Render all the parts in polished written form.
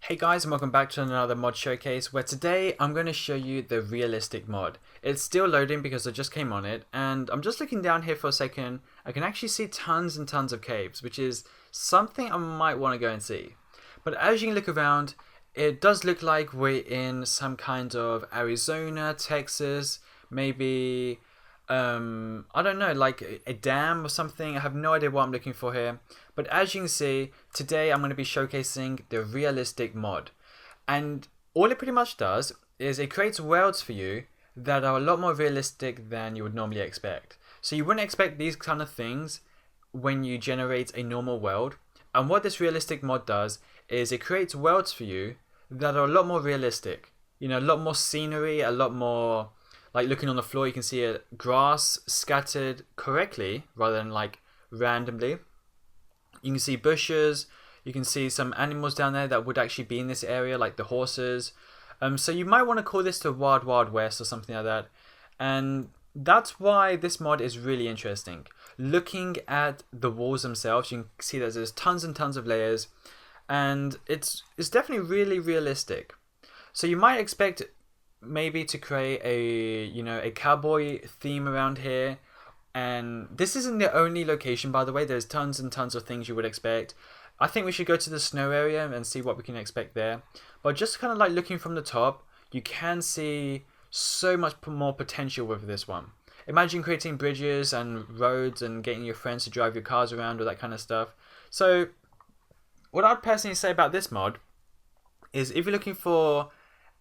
Hey guys, and welcome back to another mod showcase where today I'm going to show you the realistic mod. It's still loading because I just came on it, and I'm just looking down here for a second. I can actually see tons and tons of caves, which is something I might want to go and see. But as you can look around, it does look like we're in some kind of Arizona, Texas, maybe I don't know, like a dam or something. I have no idea what I'm looking for here. But as you can see, today I'm going to be showcasing the realistic mod. And all it pretty much does is it creates worlds for you that are a lot more realistic than you would normally expect. So you wouldn't expect these kind of things when you generate a normal world. And what this realistic mod does is it creates worlds for you that are a lot more realistic. You know, a lot more scenery, a lot more like looking on the floor, you can see grass scattered correctly rather than like randomly. You can see bushes. You can see some animals down there that would actually be in this area, like the horses. So you might want to call this the Wild Wild West or something like that. And that's why this mod is really interesting. Looking at the walls themselves, you can see that there's tons and tons of layers, and it's definitely really realistic. So you might expect maybe to create a cowboy theme around here. And this isn't the only location, by the way. There's tons and tons of things you would expect. I think we should go to the snow area and see what we can expect there. But just kind of like looking from the top, you can see so much more potential with this one. Imagine creating bridges and roads and getting your friends to drive your cars around, all that kind of stuff. So what I'd personally say about this mod is if you're looking for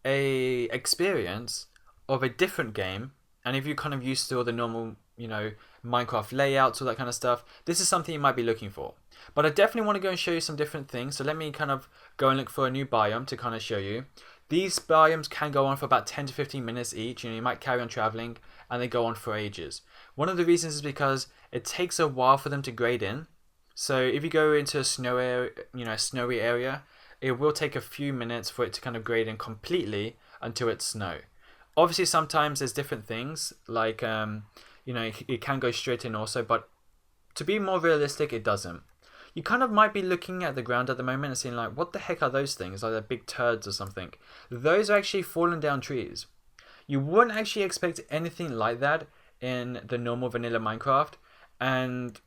a experience of a different game, and if you're kind of used to all the normal, Minecraft layouts, all that kind of stuff, this is something you might be looking for. But I definitely want to go and show you some different things. So let me kind of go and look for a new biome to kind of show you. These biomes can go on for about 10 to 15 minutes each. You might carry on traveling and they go on for ages. One of the reasons is because it takes a while for them to grade in. So if you go into a snowy area, it will take a few minutes for it to kind of grade in completely until it's snow. Obviously, sometimes there's different things like it can go straight in also, but to be more realistic, it doesn't. You kind of might be looking at the ground at the moment and seeing like, what the heck are those things? Are they big turds or something? Those are actually fallen down trees. You wouldn't actually expect anything like that in the normal vanilla Minecraft, and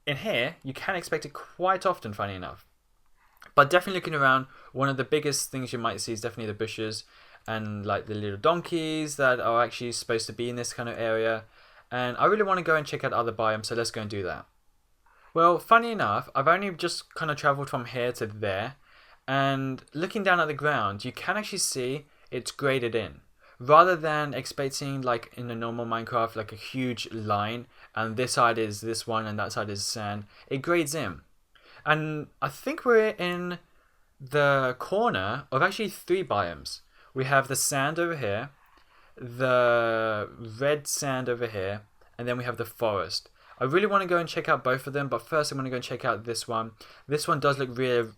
in here you can expect it quite often, funny enough. But definitely looking around, one of the biggest things you might see is definitely the bushes and like the little donkeys that are actually supposed to be in this kind of area. And I really want to go and check out other biomes, so let's go and do that. Well, funny enough, I've only just kind of traveled from here to there, and looking down at the ground, you can actually see it's graded in. Rather than expecting like in a normal Minecraft, like a huge line, and this side is this one and that side is sand, it grades in. And I think we're in the corner of actually three biomes. We have the sand over here, the red sand over here, and then we have the forest. I really want to go and check out both of them, but first I'm going to go and check out this one. This one does look really,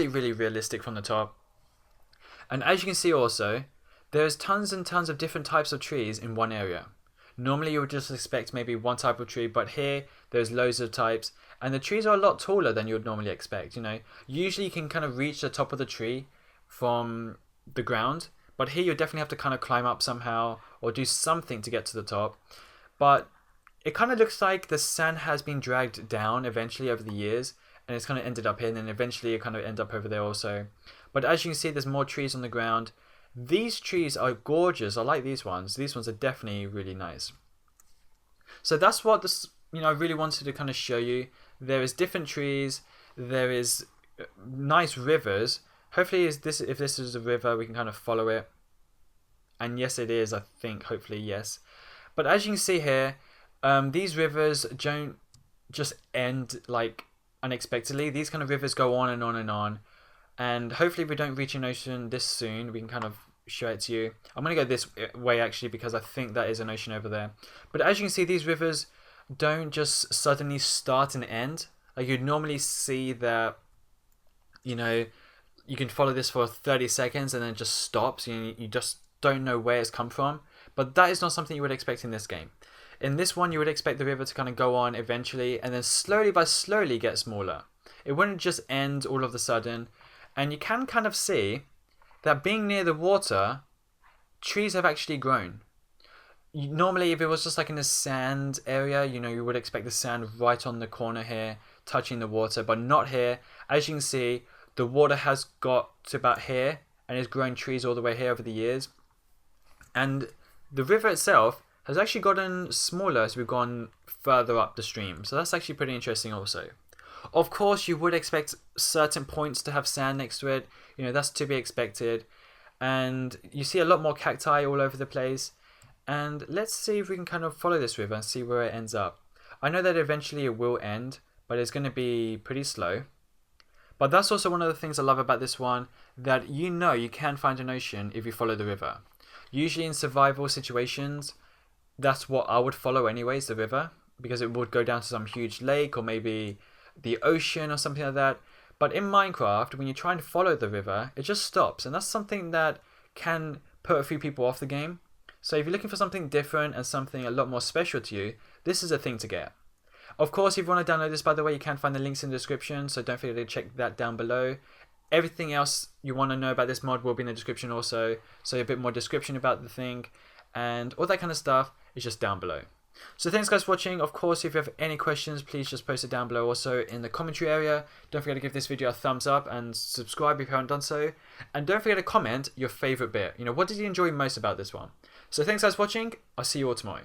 really realistic from the top. And as you can see also, there's tons and tons of different types of trees in one area. Normally you would just expect maybe one type of tree, but here there's loads of types, and the trees are a lot taller than you would normally expect. Usually you can kind of reach the top of the tree from the ground, but here you definitely have to kind of climb up somehow or do something to get to the top. But it kind of looks like the sand has been dragged down eventually over the years, and it's kind of ended up here, and then eventually it kind of end up over there also. But as you can see, there's more trees on the ground. These trees are gorgeous. I like these ones. These ones are definitely really nice. So that's what this, I really wanted to kind of show you. There is different trees. There is nice rivers. Hopefully, if this is a river, we can kind of follow it. And yes, it is. I think hopefully yes. But as you can see here, these rivers don't just end like unexpectedly. These kind of rivers go on and on and on. And hopefully if we don't reach an ocean this soon, we can kind of show it to you. I'm going to go this way actually because I think that is an ocean over there. But as you can see, these rivers don't just suddenly start and end. Like you'd normally see that, you can follow this for 30 seconds and then it just stops. You just don't know where it's come from. But that is not something you would expect in this game. In this one, you would expect the river to kind of go on eventually and then slowly get smaller. It wouldn't just end all of a sudden. And you can kind of see that being near the water, trees have actually grown. Normally, if it was just like in a sand area, you would expect the sand right on the corner here, touching the water, but not here. As you can see, the water has got to about here and it's grown trees all the way here over the years. And the river itself has actually gotten smaller as we've gone further up the stream. So that's actually pretty interesting also. Of course, you would expect certain points to have sand next to it. That's to be expected. And you see a lot more cacti all over the place. And let's see if we can kind of follow this river and see where it ends up. I know that eventually it will end, but it's going to be pretty slow. But that's also one of the things I love about this one, that you can find an ocean if you follow the river. Usually in survival situations, that's what I would follow anyways, the river, because it would go down to some huge lake or maybe the ocean or something like that. But in Minecraft, when you're trying to follow the river, it just stops. And that's something that can put a few people off the game. So if you're looking for something different and something a lot more special to you, this is a thing to get. Of course, if you want to download this, by the way, you can find the links in the description, so don't forget to check that down below. Everything else you want to know about this mod will be in the description also, so a bit more description about the thing, and all that kind of stuff is just down below. So thanks guys for watching. Of course, if you have any questions, please just post it down below also in the commentary area. Don't forget to give this video a thumbs up and subscribe if you haven't done so. And don't forget to comment your favorite bit. What did you enjoy most about this one? So thanks guys for watching. I'll see you all tomorrow.